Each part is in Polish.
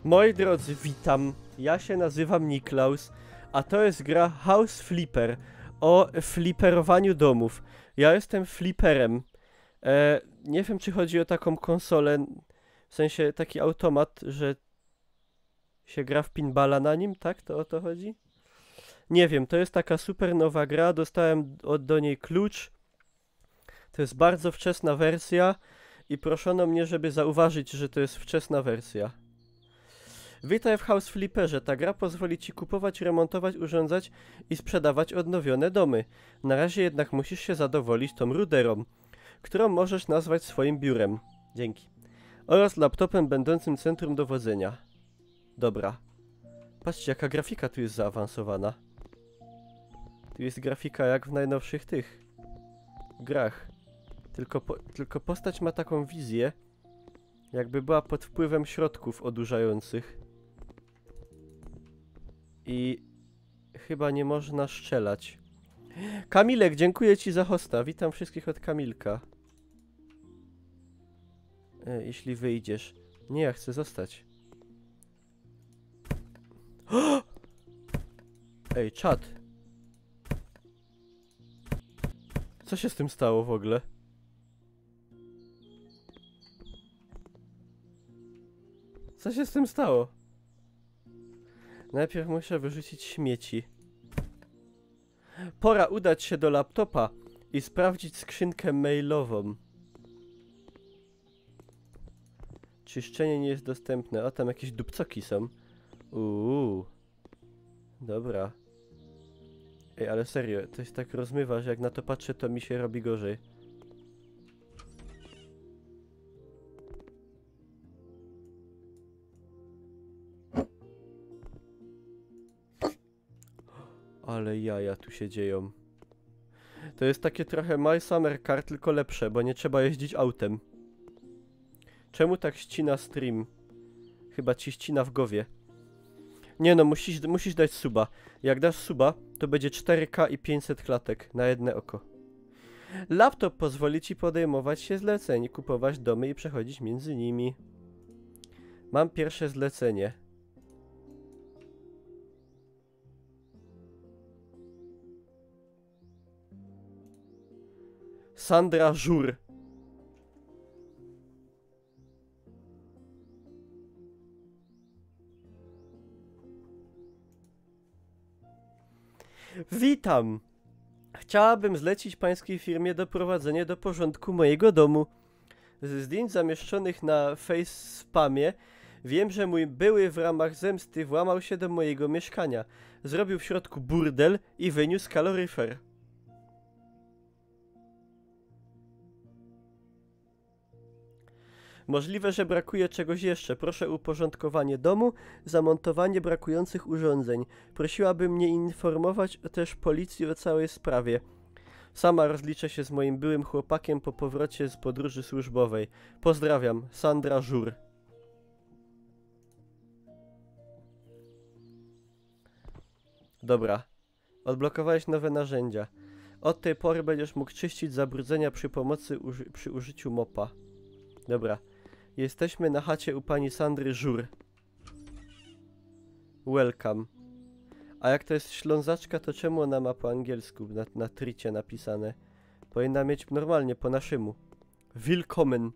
Moi drodzy, witam. Ja się nazywam Niklaus, a to jest gra House Flipper o fliperowaniu domów. Ja jestem fliperem. Nie wiem, czy chodzi o taką konsolę, w sensie taki automat, że się gra w pinballa na nim, tak? To o to chodzi? Nie wiem, to jest taka super nowa gra, dostałem do niej klucz. To jest bardzo wczesna wersja i proszono mnie, żeby zauważyć, że to jest wczesna wersja. Witaj w House Flipperze. Ta gra pozwoli ci kupować, remontować, urządzać i sprzedawać odnowione domy. Na razie jednak musisz się zadowolić tą ruderą, którą możesz nazwać swoim biurem. Dzięki. Oraz laptopem będącym centrum dowodzenia. Dobra. Patrzcie, jaka grafika tu jest zaawansowana. Tu jest grafika jak w najnowszych tych grach. Tylko postać ma taką wizję, jakby była pod wpływem środków odurzających. I chyba nie można strzelać. Kamilek, dziękuję ci za hosta. Witam wszystkich od Kamilka. Jeśli wyjdziesz. Nie, ja chcę zostać. Ej, czat. Co się z tym stało w ogóle? Co się z tym stało? Najpierw muszę wyrzucić śmieci. Pora udać się do laptopa i sprawdzić skrzynkę mailową. Czyszczenie nie jest dostępne. O, tam jakieś dupcoki są. Dobra. Ej, ale serio, to się tak rozmywa, że jak na to patrzę, to mi się robi gorzej. Ale jaja tu się dzieją. To jest takie trochę My Summer Car, tylko lepsze, bo nie trzeba jeździć autem. Czemu tak ścina stream? Chyba ci ścina w głowie. Nie no, musisz dać suba. Jak dasz suba, to będzie 4K i 500 klatek na jedno oko. Laptop pozwoli ci podejmować się zleceń, kupować domy i przechodzić między nimi. Mam pierwsze zlecenie. Sandra Żur. Witam! Chciałabym zlecić pańskiej firmie doprowadzenie do porządku mojego domu. Ze zdjęć zamieszczonych na Facepamie wiem, że mój były w ramach zemsty włamał się do mojego mieszkania. Zrobił w środku burdel i wyniósł kaloryfer. Możliwe, że brakuje czegoś jeszcze. Proszę o uporządkowanie domu, zamontowanie brakujących urządzeń. Prosiłabym mnie informować też policję o całej sprawie. Sama rozliczę się z moim byłym chłopakiem po powrocie z podróży służbowej. Pozdrawiam, Sandra Żur. Dobra. Odblokowałeś nowe narzędzia. Od tej pory będziesz mógł czyścić zabrudzenia przy użyciu mopa. Dobra. Jesteśmy na chacie u pani Sandry Żur. Welcome. A jak to jest Ślązaczka, to czemu ona ma po angielsku na tricie napisane? Powinna mieć normalnie po naszemu. Willkommen.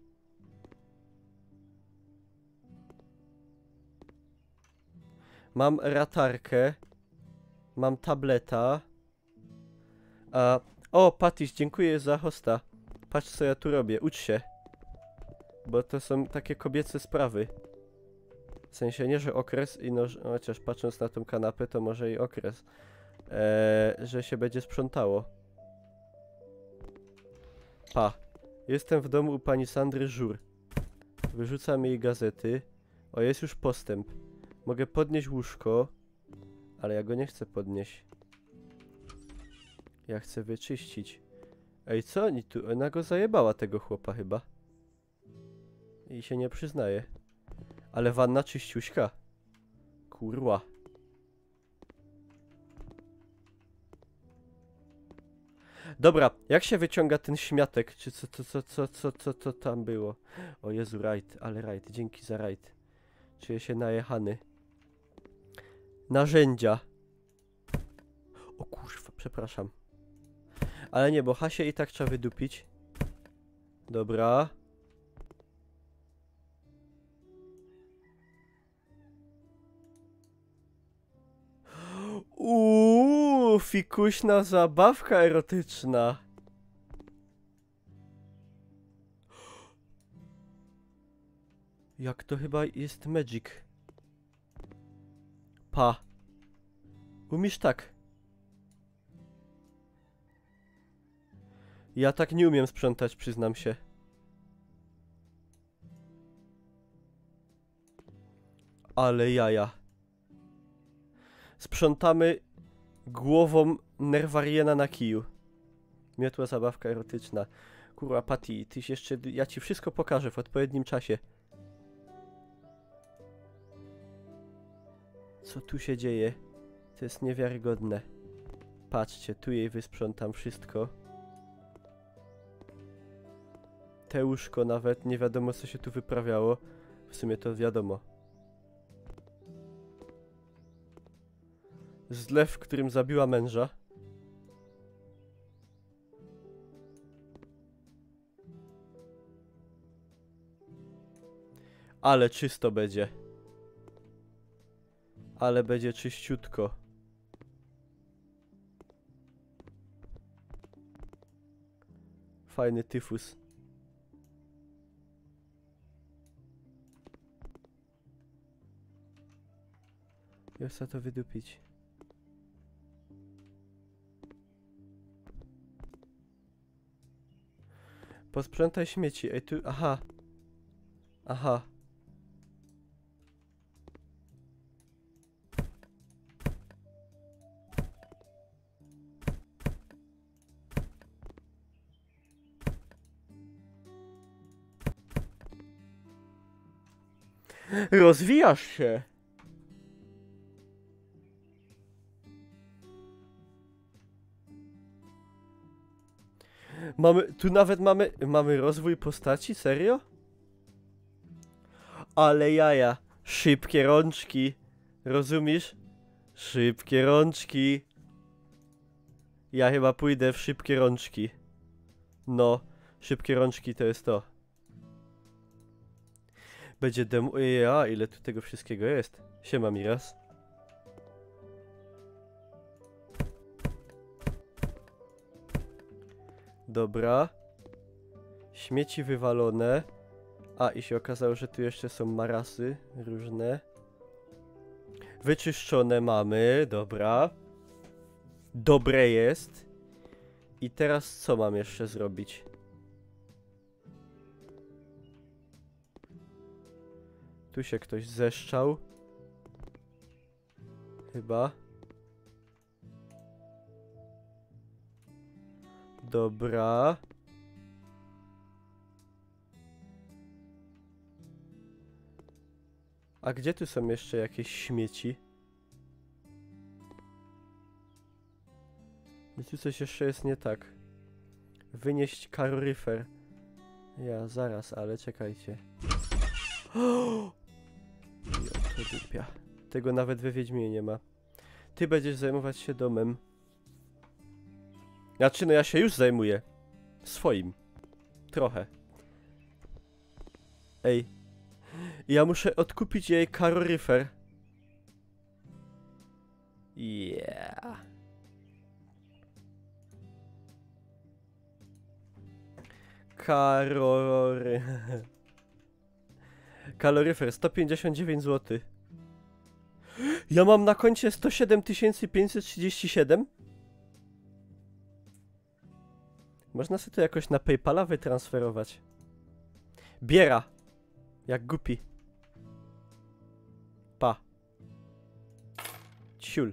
Mam ratarkę. Mam tableta. O, Patiś, dziękuję za hosta. Patrz, co ja tu robię. Ucz się. Bo to są takie kobiece sprawy. W sensie nie, że okres i no, chociaż patrząc na tą kanapę, to może i okres. Że się będzie sprzątało. Pa. Jestem w domu u pani Sandry Żur. Wyrzucam jej gazety. O, jest już postęp. Mogę podnieść łóżko. Ale ja go nie chcę podnieść. Ja chcę wyczyścić. Ej, co oni tu? Ona go zajebała, tego chłopa chyba. I się nie przyznaje. Ale wanna czyściuśka. Kurwa. Dobra, jak się wyciąga ten śmiatek? Czy co tam było? O Jezu, rajd, ale rajd, dzięki za rajd. Czuję się najechany. Narzędzia. O kurwa, przepraszam. Ale nie, bo Hasię i tak trzeba wydupić. Dobra. Fikuśna zabawka erotyczna. Jak to chyba jest Magic. Pa. Umiesz tak? Ja tak nie umiem sprzątać, przyznam się. Ale jaja. Sprzątamy głową Nerwariena na kiju. Miotła zabawka erotyczna. Kurwa, Patty, tyś jeszcze... Ja ci wszystko pokażę w odpowiednim czasie. Co tu się dzieje? To jest niewiarygodne. Patrzcie, tu jej wysprzątam wszystko. Te łóżko nawet, nie wiadomo co się tu wyprawiało. W sumie to wiadomo. Zlew, w którym zabiła męża. Ale czysto będzie. Ale będzie czyściutko. Fajny tyfus. Ja chcę to wydupić. Posprzątaj śmieci. Ej, tu... Aha. Aha. Rozwijasz się. Tu nawet mamy rozwój postaci? Serio? Ale jaja. Szybkie rączki. Rozumiesz? Szybkie rączki. Ja chyba pójdę w szybkie rączki. No, szybkie rączki to jest to. Będzie demo... Ja, ile tu tego wszystkiego jest. Siema, Miras. Dobra. Śmieci wywalone. A, i się okazało, że tu jeszcze są marasy różne. Wyczyszczone mamy, dobra. Dobre jest. I teraz co mam jeszcze zrobić? Tu się ktoś zeszczał. Chyba. Dobra. A gdzie tu są jeszcze jakieś śmieci? I tu coś jeszcze jest nie tak. Wynieść kaloryfer. Ja, zaraz, ale czekajcie. To dupia. Tego nawet we Wiedźminie nie ma. Ty będziesz zajmować się domem. Znaczy, no ja się już zajmuję. Swoim. Trochę. Ej. Ja muszę odkupić jej kaloryfer. Yeah. Kaloryfer 159 zł. Ja mam na koncie 107 537. Można sobie to jakoś na PayPala wytransferować. Biera. Jak głupi. Pa. Ciul.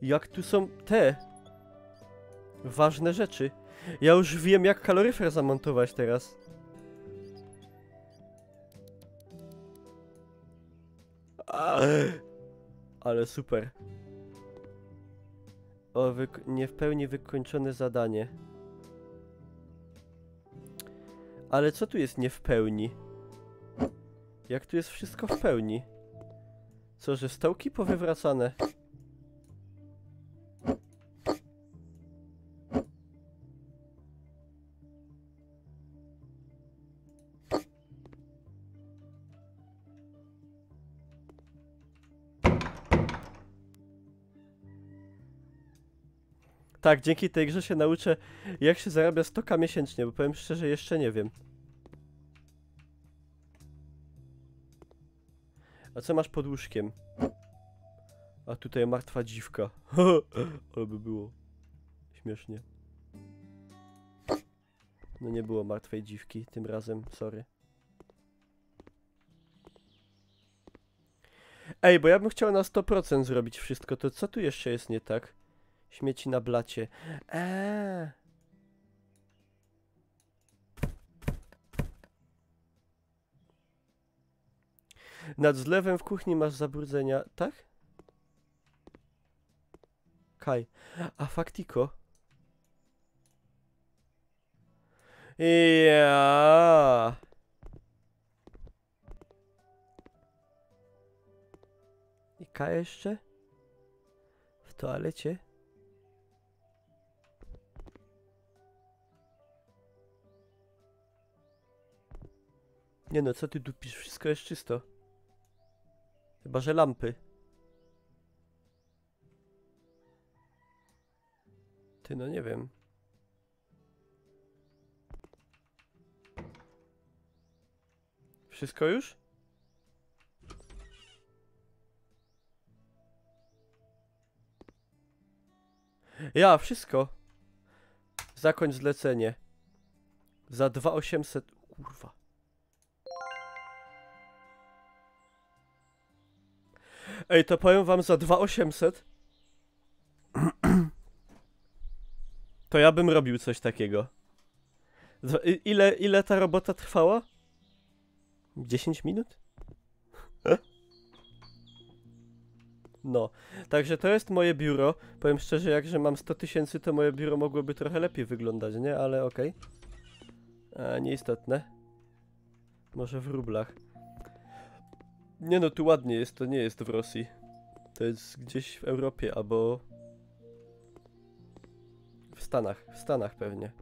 Jak tu są te ważne rzeczy. Ja już wiem, jak kaloryfer zamontować teraz. Ale super. O, nie w pełni wykończone zadanie. Ale co tu jest nie w pełni? Jak tu jest wszystko w pełni? Co, że stołki powywracane? Tak, dzięki tej grze się nauczę, jak się zarabia 100k miesięcznie, bo powiem szczerze, jeszcze nie wiem. A co masz pod łóżkiem? A tutaj martwa dziwka. Ale by było śmiesznie. No nie było martwej dziwki tym razem, sorry. Ej, bo ja bym chciał na 100% zrobić wszystko, to co tu jeszcze jest nie tak? Śmieci na blacie. Nad zlewem w kuchni masz zabrudzenia, tak? Kaj. A faktiko. Ja. I Kaj jeszcze? W toalecie? Nie no, co ty dupisz? Wszystko jest czysto. Chyba, że lampy. Ty, no nie wiem. Wszystko już? Ja, wszystko. Zakończ zlecenie. Za 2800. Kurwa. Ej, to powiem wam za 2800. To ja bym robił coś takiego. Ile ta robota trwała? 10 minut? No, także to jest moje biuro. Powiem szczerze, jak że mam 100 000, to moje biuro mogłoby trochę lepiej wyglądać, nie? Ale okej. Nieistotne. Może w rublach. Nie no, tu ładnie jest, to nie jest w Rosji. To jest gdzieś w Europie, albo... w Stanach pewnie.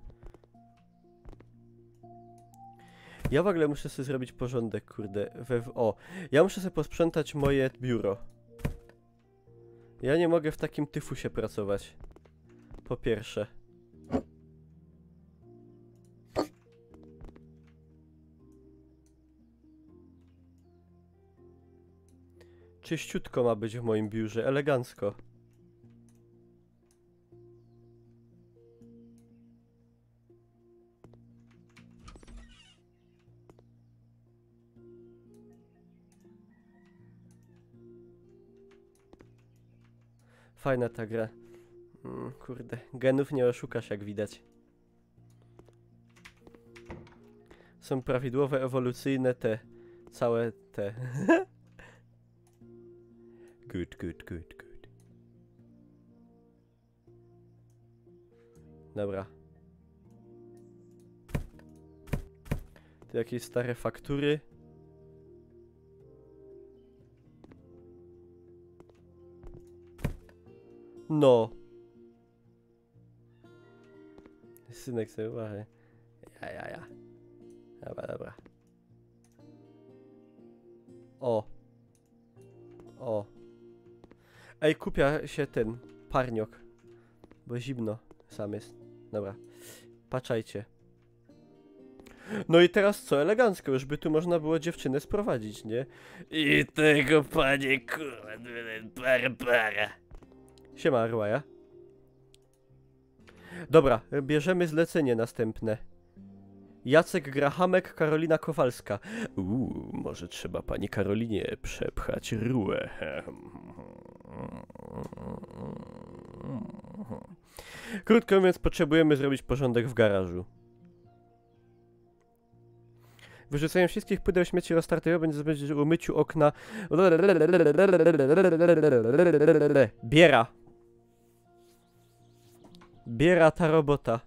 Ja w ogóle muszę sobie zrobić porządek, kurde. Ja muszę sobie posprzątać moje biuro. Ja nie mogę w takim tyfusie pracować. Po pierwsze. Czyściutko ma być w moim biurze, elegancko. Fajna ta gra. Kurde, genów nie oszukasz, jak widać. Są prawidłowe, ewolucyjne te... całe te... Good. Dobra. Tu jakieś stare faktury. No. Synek sobie uważaj. Ja. Dobra. O. Ej, kupia się ten parniok. Bo zimno sam jest. Dobra. Patrzajcie. No i teraz co? Elegancko. Już by tu można było dziewczynę sprowadzić, nie? I tego, panie, kurde, para. Siema, Arłaja. Dobra, bierzemy zlecenie następne. Jacek Grahamek, Karolina Kowalska. Może trzeba pani Karolinie przepchać rurę. Krótko mówiąc, potrzebujemy zrobić porządek w garażu. Wyrzucenie wszystkich pudeł śmieci roztartego będzie zbędne umyciu okna. Biera. Biera ta robota.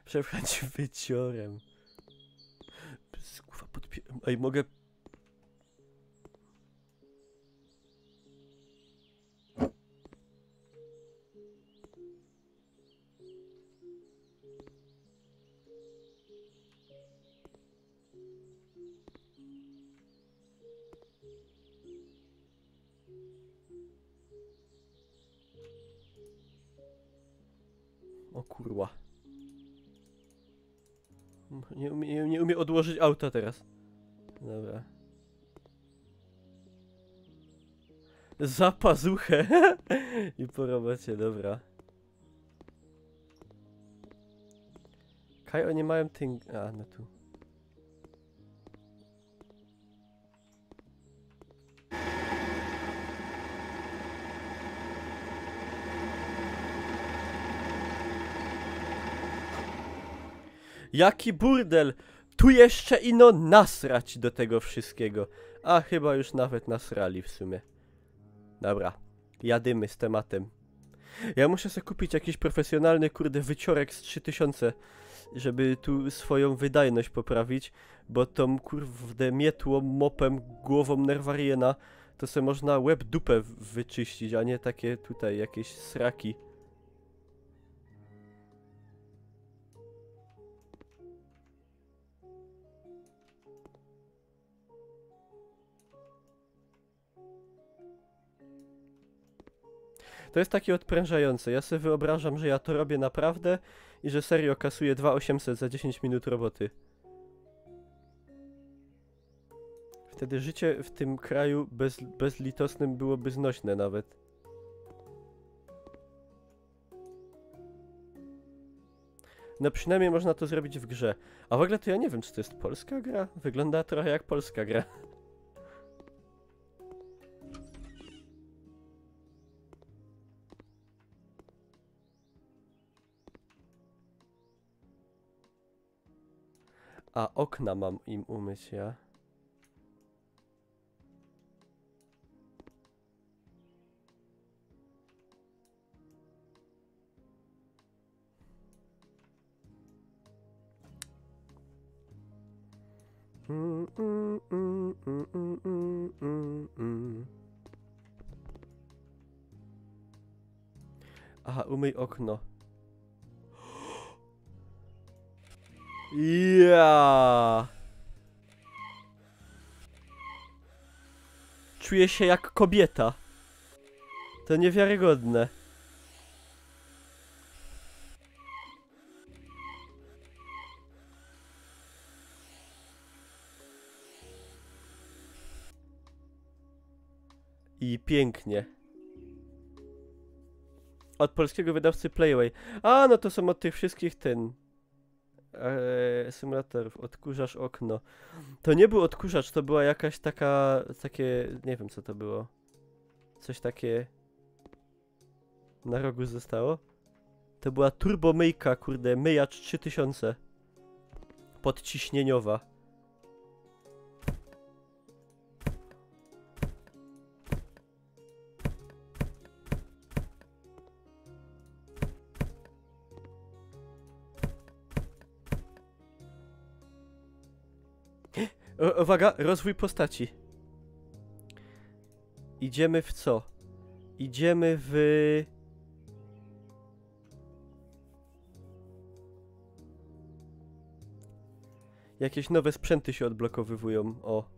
Przepchać wyciorem. Kurwa, ej, mogę... O kurwa. Nie umie odłożyć auta teraz. Dobra. Za pazuchę. I po robocie, dobra. Kaj, oni mają ten... A, no tu. Jaki burdel! Tu jeszcze ino nasrać do tego wszystkiego. A chyba już nawet nasrali w sumie. Dobra, jadymy z tematem. Ja muszę sobie kupić jakiś profesjonalny, kurde, wyciorek z 3000, żeby tu swoją wydajność poprawić, bo tą, kurde, mietłą, mopem, głową Nerwariena to se można łeb dupę wyczyścić, a nie takie tutaj jakieś sraki. To jest takie odprężające. Ja sobie wyobrażam, że ja to robię naprawdę i że serio kasuję 2800 za 10 minut roboty. Wtedy życie w tym kraju bezlitosnym byłoby znośne nawet. No przynajmniej można to zrobić w grze. A w ogóle to ja nie wiem, czy to jest polska gra? Wygląda trochę jak polska gra. A okna mam im umyć, ja. Aha, umyj okno. Ja. Czuję się jak kobieta. To niewiarygodne. I pięknie. Od polskiego wydawcy Playway. A, no to są od tych wszystkich symulatorów. Odkurzasz okno. To nie był odkurzacz, to była jakaś takie, nie wiem co to było. Coś takie na rogu zostało. To była turbomyjka, kurde, myjacz 3000. Podciśnieniowa. Uwaga, rozwój postaci. Idziemy w co? Idziemy w... Jakieś nowe sprzęty się odblokowywują, o.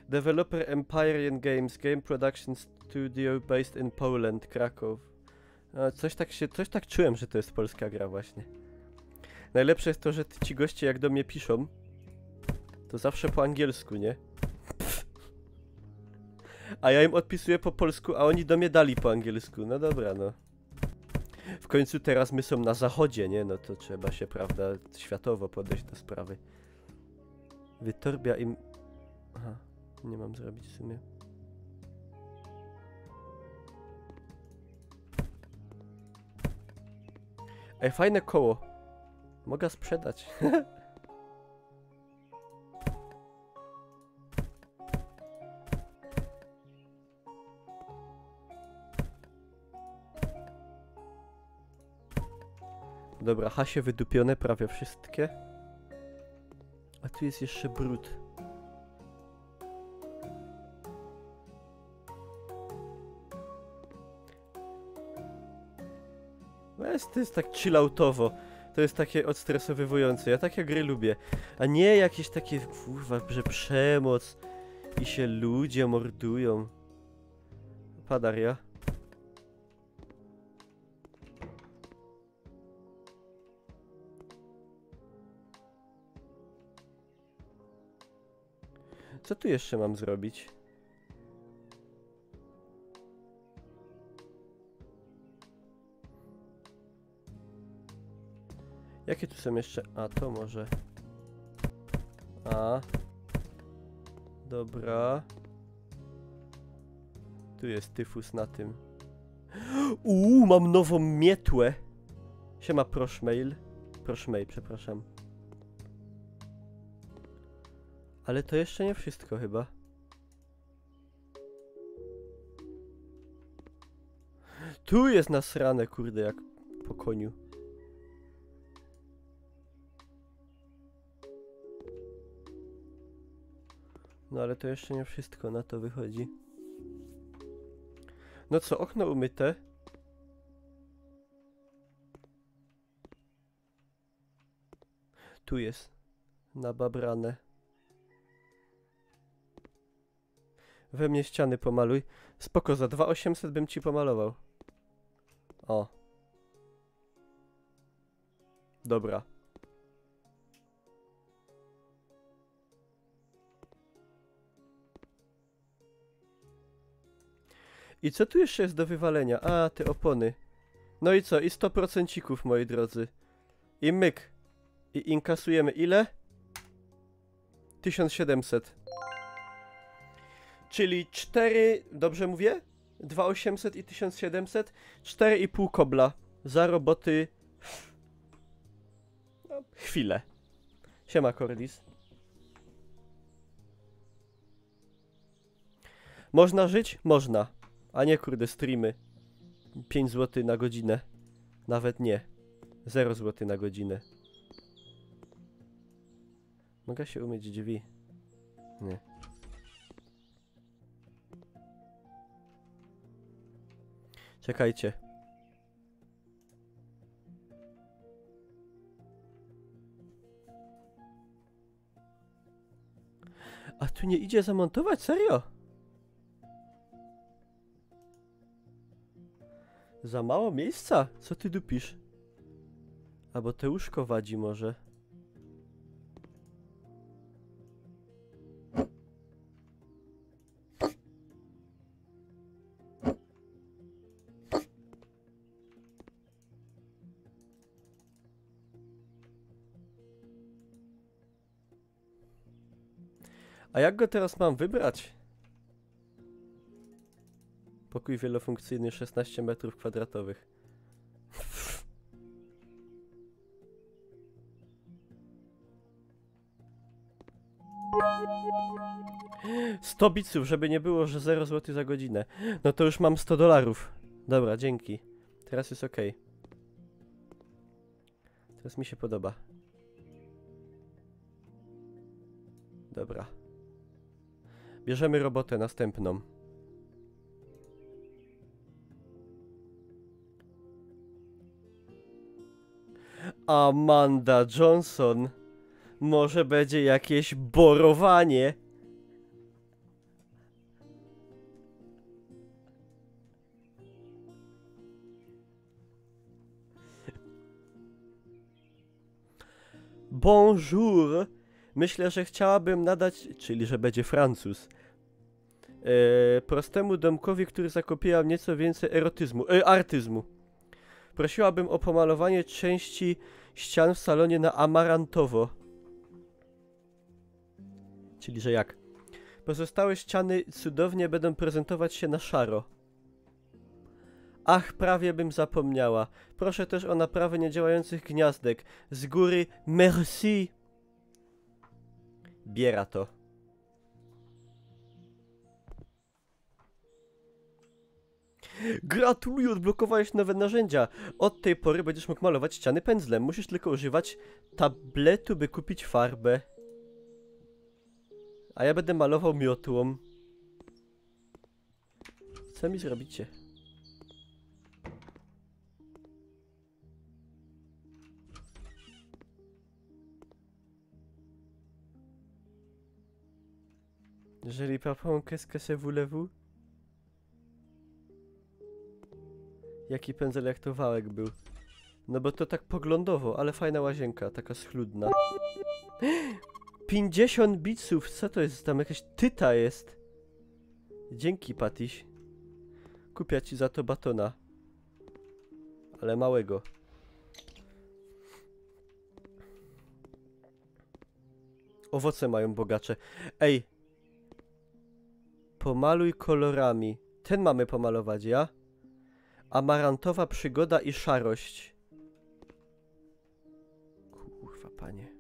Developer Empyrean Games, Game Production Studio based in Poland, Kraków. Coś tak czułem, że to jest polska gra właśnie. Najlepsze jest to, że ci goście jak do mnie piszą, to zawsze po angielsku, nie? A ja im odpisuję po polsku, a oni do mnie dali po angielsku. No dobra, no. W końcu teraz my są na zachodzie, nie? No to trzeba się, prawda, światowo podejść do sprawy. Wytorbia im... Aha, nie mam zrobić w sumie. Ej, fajne koło. Mogę sprzedać. Dobra, hasie wydupione prawie wszystkie. A tu jest jeszcze brud. To jest tak chilloutowo. To jest takie odstresowywujące. Ja takie gry lubię. A nie jakieś takie, kurwa, że przemoc i się ludzie mordują. Padaria. Co tu jeszcze mam zrobić? Jakie tu są jeszcze? A, to może. A. Dobra. Tu jest tyfus na tym. Mam nową mietłę. Siema, proszmail. Proszmail, przepraszam. Ale to jeszcze nie wszystko chyba. Tu jest nasrane, kurde, jak po koniu. No ale to jeszcze nie wszystko, na to wychodzi. No co, okno umyte. Tu jest. Nababrane. We mnie ściany pomaluj. Spoko, za 2800 bym ci pomalował. O. Dobra. I co tu jeszcze jest do wywalenia? A, te opony. No i co? I 100%, moi drodzy. I myk. I inkasujemy ile? 1700. Czyli 4... Dobrze mówię? 2800 i 1700? 4,5 kobla. Za roboty... No, chwilę. Siema, Cordis. Można żyć? Można. A nie, kurde, streamy. 5 zł na godzinę. Nawet nie. 0 zł na godzinę. Mogę się umyć drzwi? Nie. Czekajcie. A tu nie idzie zamontować? Serio? Za mało miejsca? Co ty dupisz? Albo te łóżko wadzi może. A jak go teraz mam wybrać? Pokój wielofunkcyjny 16 metrów kwadratowych. 100 biców, żeby nie było, że 0 zł za godzinę. No to już mam $100. Dobra, dzięki. Teraz jest ok. Teraz mi się podoba. Dobra. Bierzemy robotę następną. Amanda Johnson. Może będzie jakieś borowanie. Bonjour. Myślę, że chciałabym nadać, czyli że będzie Francuz. Prostemu domkowi, który zakopiłam nieco więcej artyzmu. Prosiłabym o pomalowanie części ścian w salonie na amarantowo. Czyli, że jak? Pozostałe ściany cudownie będą prezentować się na szaro. Ach, prawie bym zapomniała. Proszę też o naprawę niedziałających gniazdek. Z góry merci. Biera to. Gratuluję, odblokowałeś nowe narzędzia. Od tej pory będziesz mógł malować ściany pędzlem. Musisz tylko używać tabletu, by kupić farbę. A ja będę malował miotłą. Co mi zrobicie? Jeżeli papą qu'est-ce que c'est voulez-vous? Jaki pędzel jak to wałek był. No bo to tak poglądowo, ale fajna łazienka, taka schludna. 50 bitsów, co to jest? Tam jakaś tyta jest. Dzięki, Patiś. Kupię ci za to batona. Ale małego. Owoce mają bogacze. Ej. Pomaluj kolorami. Ten mamy pomalować, ja? Amarantowa przygoda i szarość. Kurwa, panie.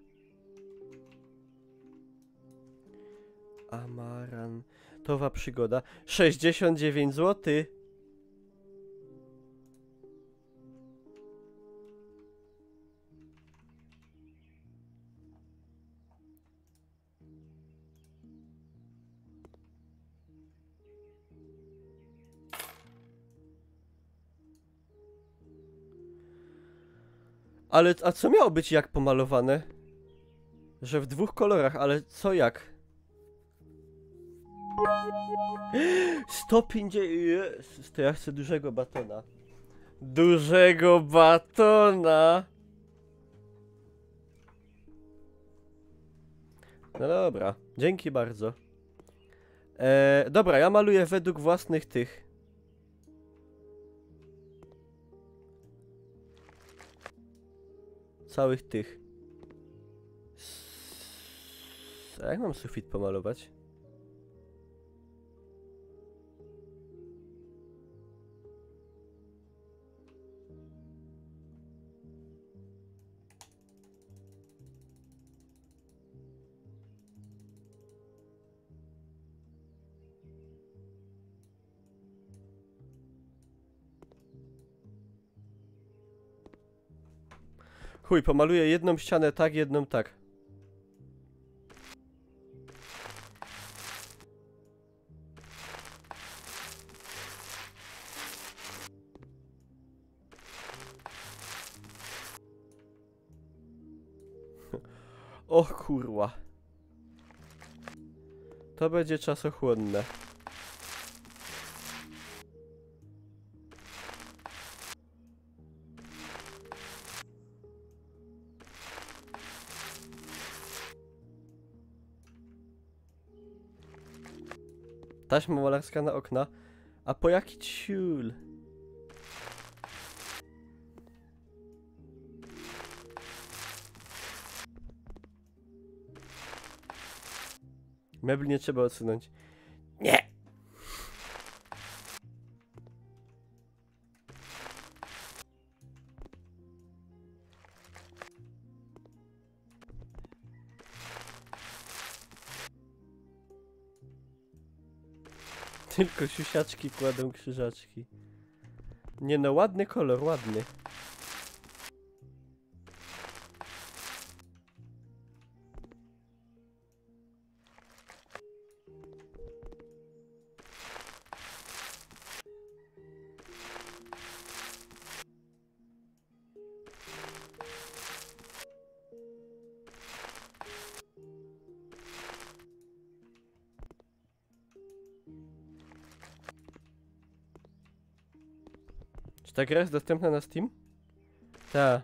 Amarantowa przygoda. 69 zł. Ale, a co miało być jak pomalowane? Że w dwóch kolorach, ale co jak? 150... Jezus, to ja chcę dużego batona. Dużego batona! No dobra, dzięki bardzo. Dobra, ja maluję według własnych tych. Całych tych. A jak mam sufit pomalować? Chuj, pomaluję jedną ścianę tak, jedną tak. O kurwa. To będzie czasochłonne. Taśma malarska na okna. A po jaki ciul? Mebli nie trzeba odsunąć. Nie! Tylko siusiaczki kładą krzyżaczki. Nie no, ładny kolor, ładny. Czy ta gra jest dostępna na Steam? Ta.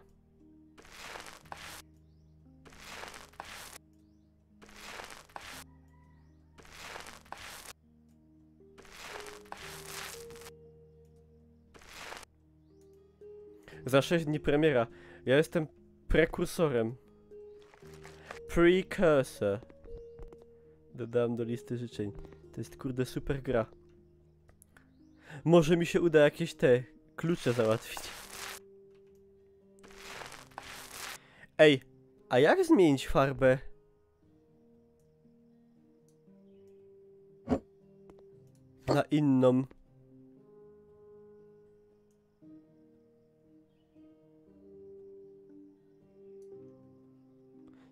Za 6 dni premiera. Ja jestem prekursorem. Precursor. Dodałem do listy życzeń. To jest kurde super gra. Może mi się uda jakieś te klucze załatwić. Ej, a jak zmienić farbę? Na inną.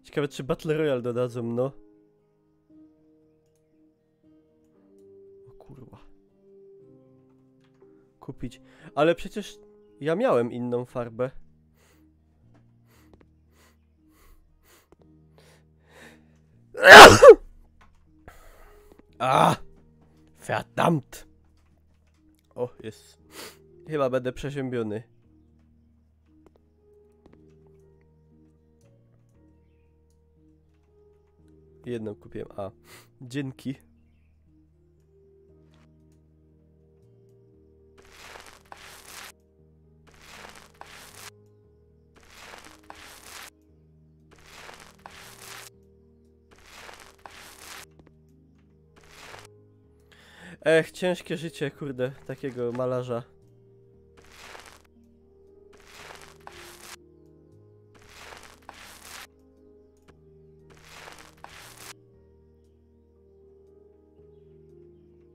Ciekawe, czy Battle Royale dodadzą, no. O kurwa. Kupić. Ale przecież ja miałem inną farbę. A! Verdammt! O, jest. Chyba będę przeziębiony. Jedną kupiłem. A. Dzięki. Ech, ciężkie życie, kurde, takiego malarza.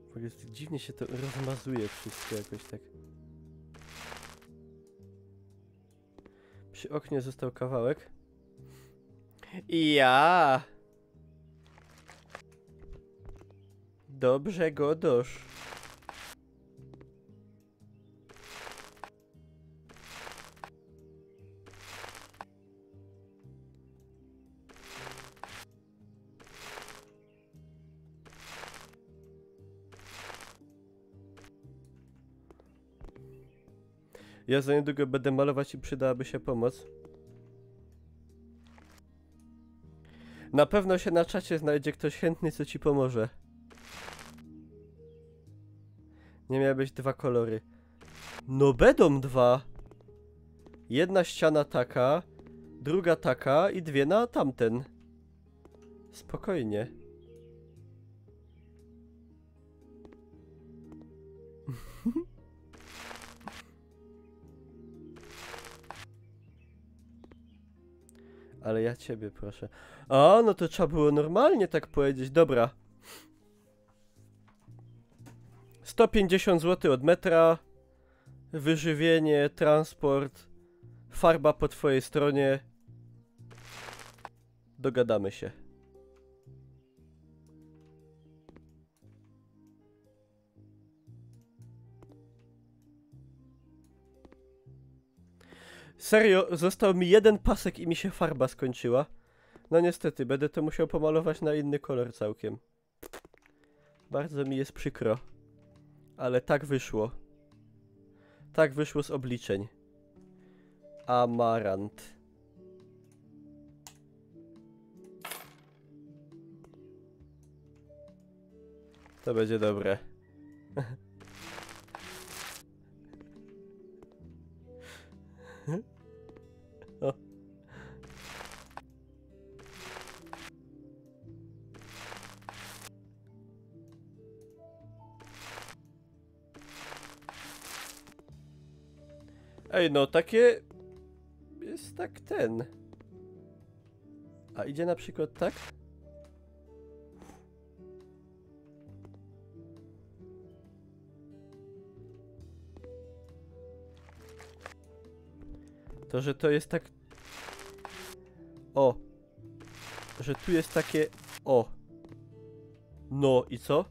W ogóle dziwnie się to rozmazuje wszystko jakoś tak. Przy oknie został kawałek. I ja. Dobrze go dosz. Ja za niedługo będę malować i przydałaby się pomoc. Na pewno się na czacie znajdzie ktoś chętny, co ci pomoże. Nie miały być dwa kolory. No będą dwa. Jedna ściana taka, druga taka i dwie na tamten. Spokojnie. Ale ja ciebie proszę. A, no to trzeba było normalnie tak powiedzieć. Dobra. 150 zł od metra. Wyżywienie, transport. Farba po twojej stronie. Dogadamy się. Serio, został mi jeden pasek i mi się farba skończyła. No niestety, będę to musiał pomalować na inny kolor całkiem. Bardzo mi jest przykro. Ale tak wyszło. Tak wyszło z obliczeń. Amarant. To będzie dobre. O. Ej, no takie... Jest tak ten... A idzie na przykład tak? To, że to jest tak... O! Że tu jest takie... O! No i co?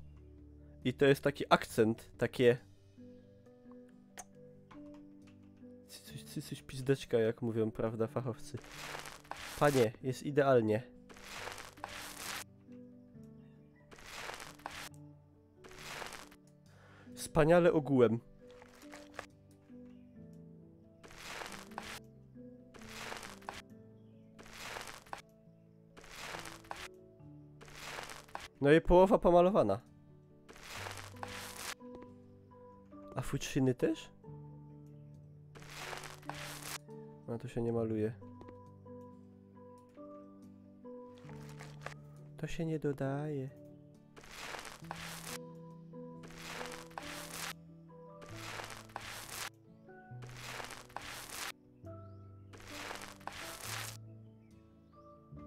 I to jest taki akcent, takie... Coś pizdeczka, jak mówią, prawda, fachowcy. Panie, jest idealnie. Wspaniale ogółem. No i połowa pomalowana. A futrzyny też? No to się nie maluje. To się nie dodaje.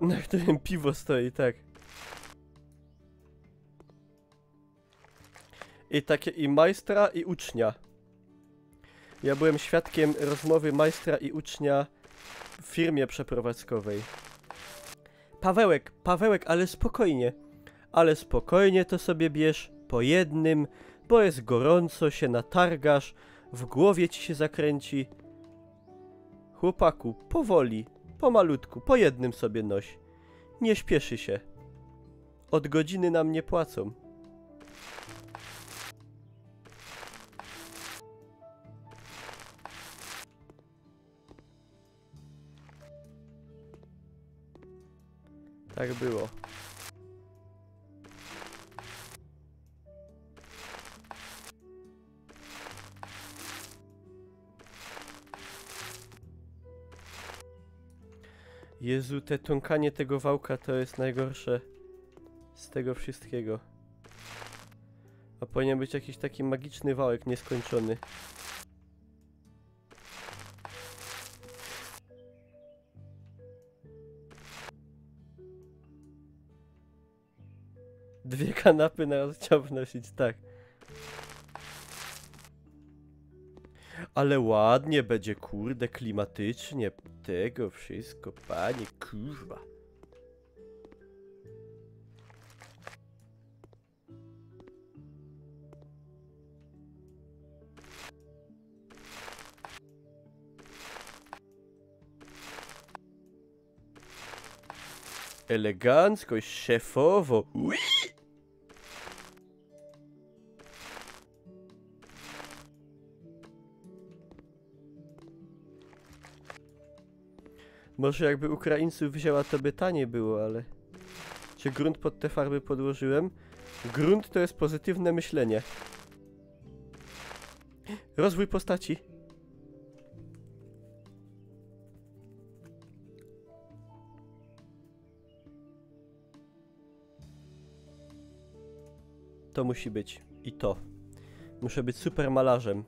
Na którym piwo stoi, tak. I takie i majstra, i ucznia. Ja byłem świadkiem rozmowy majstra i ucznia w firmie przeprowadzkowej. Pawełek, ale spokojnie to sobie bierz, po jednym, bo jest gorąco, się natargasz, w głowie ci się zakręci. Chłopaku, powoli, pomalutku, po jednym sobie noś. Nie śpieszy się. Od godziny nam nie płacą. Tak było. Jezu, te tąkanie tego wałka to jest najgorsze z tego wszystkiego. A powinien być jakiś taki magiczny wałek nieskończony. Dwie kanapy naraz chciał wnosić, tak. Ale ładnie będzie, kurde, klimatycznie. Tego wszystko, panie, kurwa. Elegancko, szefowo. Ui! Może jakby Ukraińców wzięła, to by taniej było, ale... Czy grunt pod te farby podłożyłem? Grunt to jest pozytywne myślenie. Rozwój postaci. To musi być. I to. Muszę być super malarzem.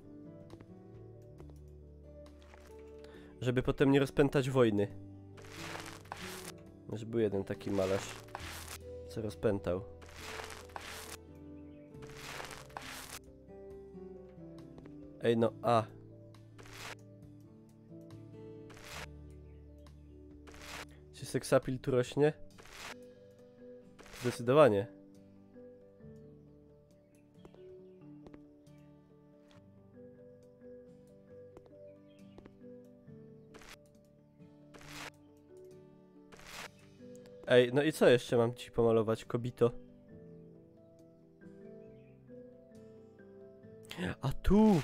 Żeby potem nie rozpętać wojny. Już był jeden taki malarz, co rozpętał. Ej no, a. Czy seksapil tu rośnie? Zdecydowanie. Ej, no i co jeszcze mam ci pomalować, kobito? A tu!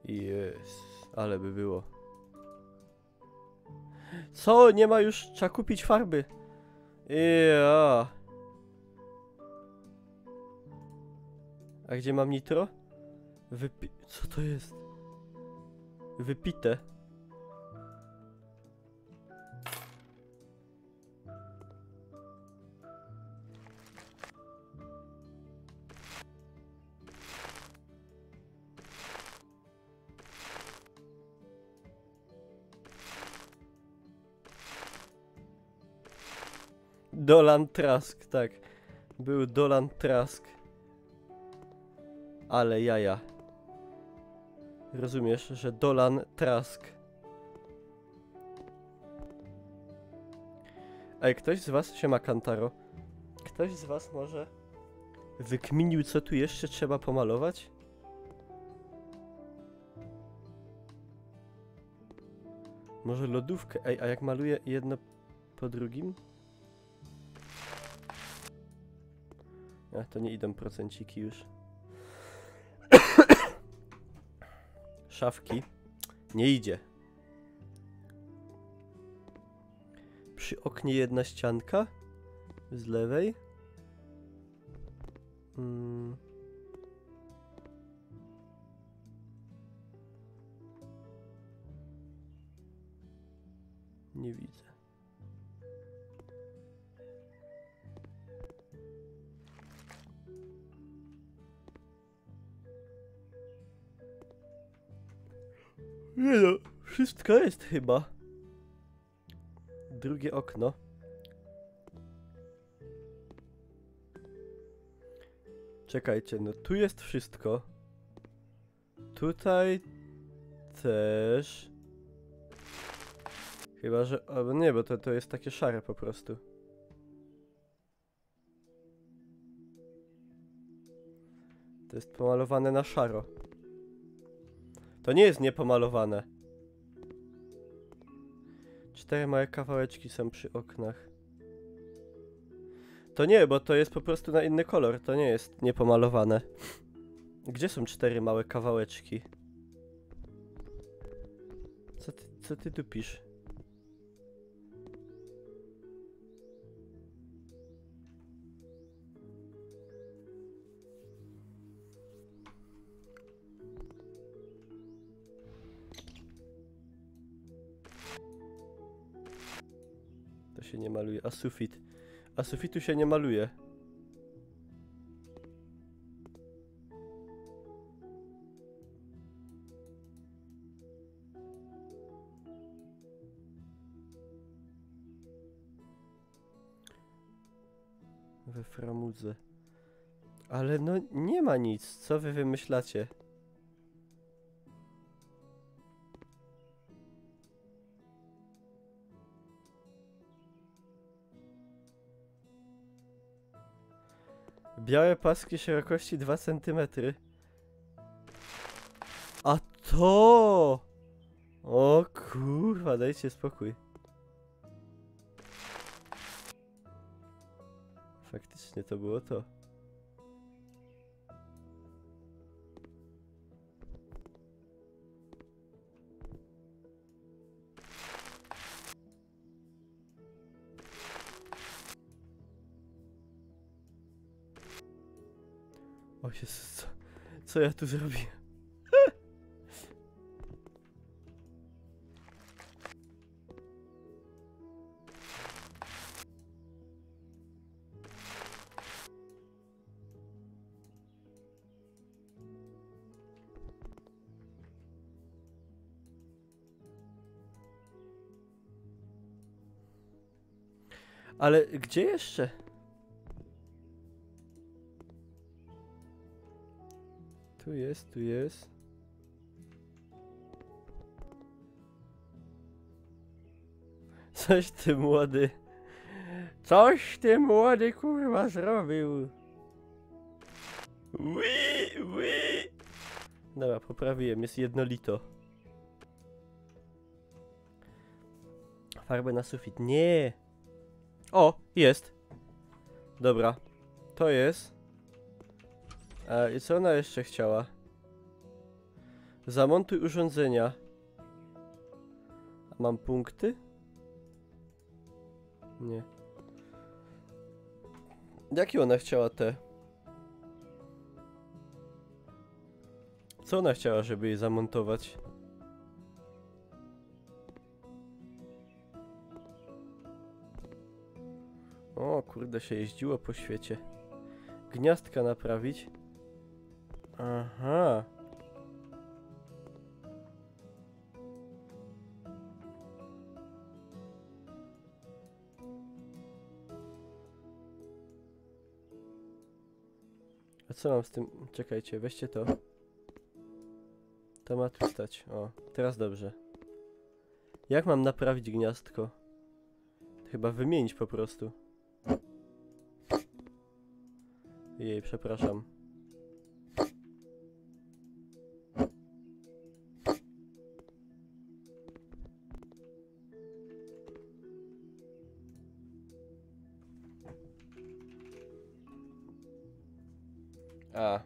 Jest, ale by było. Co? Nie ma już, trzeba kupić farby. Ja. A gdzie mam nitro? Co to jest? Wypite. Dolan Trask, tak. Był Dolan Trask. Ale jaja. Rozumiesz, że Dolan Trask. Ej, ktoś z was, siema Kantaro, ktoś z was może wykminił, co tu jeszcze trzeba pomalować? Może lodówkę? Ej, a jak maluję jedno po drugim? A, to nie idą procenciki już. Szafki. Nie idzie. Przy oknie jedna ścianka. Z lewej. Nie widzę. Nie no, wszystko jest chyba. Drugie okno. Czekajcie, no tu jest wszystko. Tutaj też. Chyba, że... Albo nie, bo to jest takie szare po prostu. To jest pomalowane na szaro. To nie jest niepomalowane. 4 małe kawałeczki są przy oknach. To nie, bo to jest po prostu na inny kolor. To nie jest niepomalowane. Gdzie są 4 małe kawałeczki? Co ty tu pisz? To się nie maluje. A sufit? A sufitu się nie maluje. We framudze. Ale no nie ma nic. Co wy wymyślacie? Białe paski szerokości 2 cm. A to! O kurwa, dajcie spokój. Faktycznie to było to. O Jezus, co ja tu zrobiłem? Ale gdzie jeszcze? Tu jest, tu jest. Coś ty młody. Coś ty młody kurwa zrobił. Ui. Dobra, poprawiłem, jest jednolito. Farbę na sufit, nie. O, jest. Dobra, to jest. I co ona jeszcze chciała? Zamontuj urządzenia. A mam punkty? Nie. Jakie ona chciała te? Co ona chciała, żeby je zamontować? O kurde, się jeździło po świecie. Gniazdka naprawić. Aha. A co mam z tym? Czekajcie, weźcie to. To ma tu stać. O, teraz dobrze. Jak mam naprawić gniazdko? Chyba wymienić po prostu. Jej, przepraszam. A.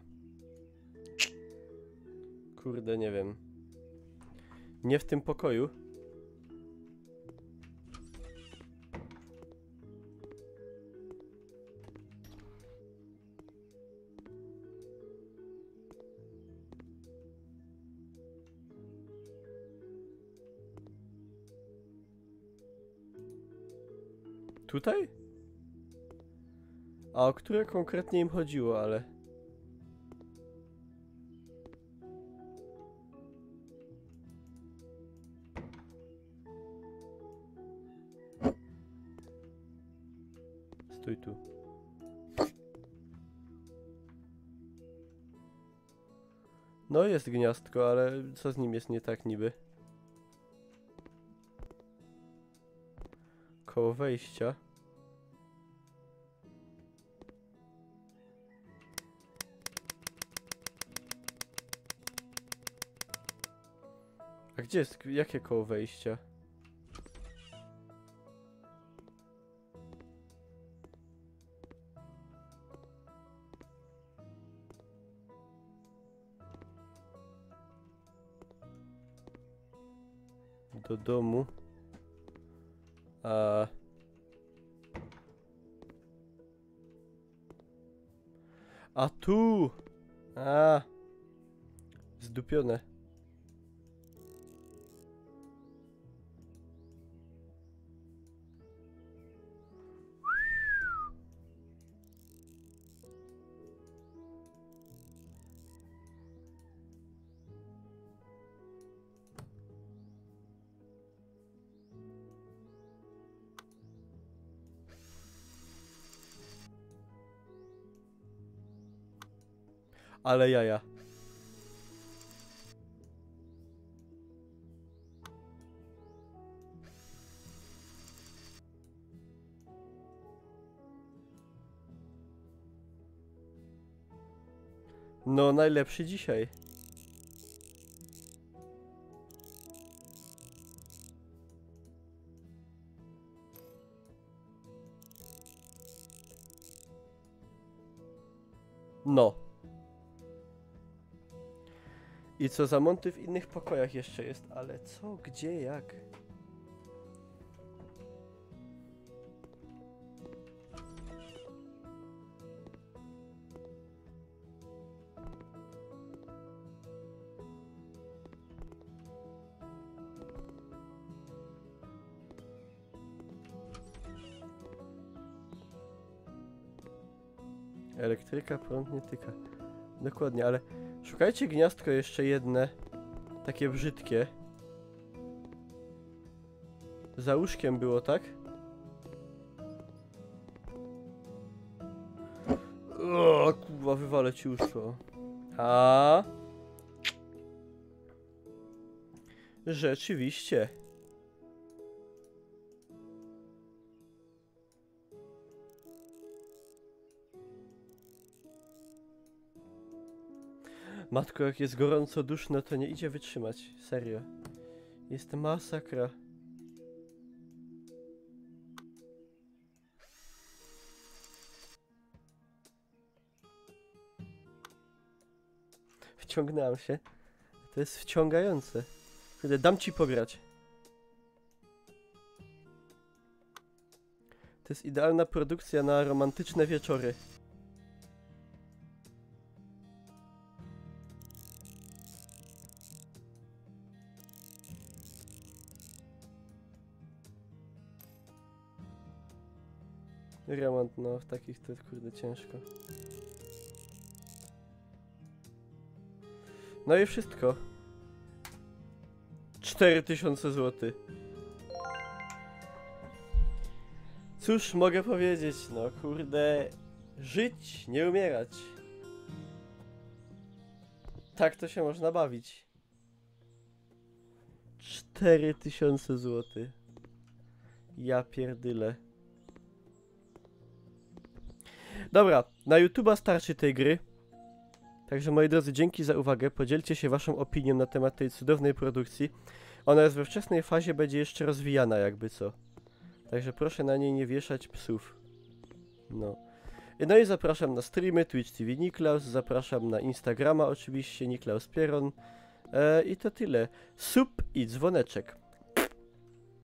Kurde, nie wiem. Nie w tym pokoju. Tutaj? A o które konkretnie im chodziło, ale... Stój tu. No jest gniazdko, ale co z nim jest nie tak niby? koło wejścia. A gdzie jest? Jakie koło wejścia? Do domu. A tu! Zdupione. Ale jaja. No, najlepszy dzisiaj. No. I co za monty w innych pokojach jeszcze jest, ale co, gdzie, jak? Elektryka, prąd nie tyka. Dokładnie, ale szukajcie gniazdko jeszcze jedne. Takie brzydkie. Za łóżkiem było, tak? O, kurwa, wywalę ci łóżko. A. Rzeczywiście. Matko, jak jest gorąco, duszno, to nie idzie wytrzymać. Serio. Jest masakra. Wciągnęłam się. To jest wciągające. Kurde, dam ci pograć. To jest idealna produkcja na romantyczne wieczory. Remont, no w takich to kurde ciężko. No i wszystko. 4000 zł. Cóż mogę powiedzieć, no kurde. Żyć, nie umierać. Tak to się można bawić. 4000 zł. Ja pierdyle. Dobra, na YouTube'a starczy tej gry. Także moi drodzy, dzięki za uwagę. Podzielcie się waszą opinią na temat tej cudownej produkcji. Ona jest we wczesnej fazie, będzie jeszcze rozwijana jakby co. Także proszę na niej nie wieszać psów. No. No i zapraszam na streamy Twitch TV Niklaus, zapraszam na Instagrama oczywiście Niklaus Pieron. I to tyle. Sub i dzwoneczek.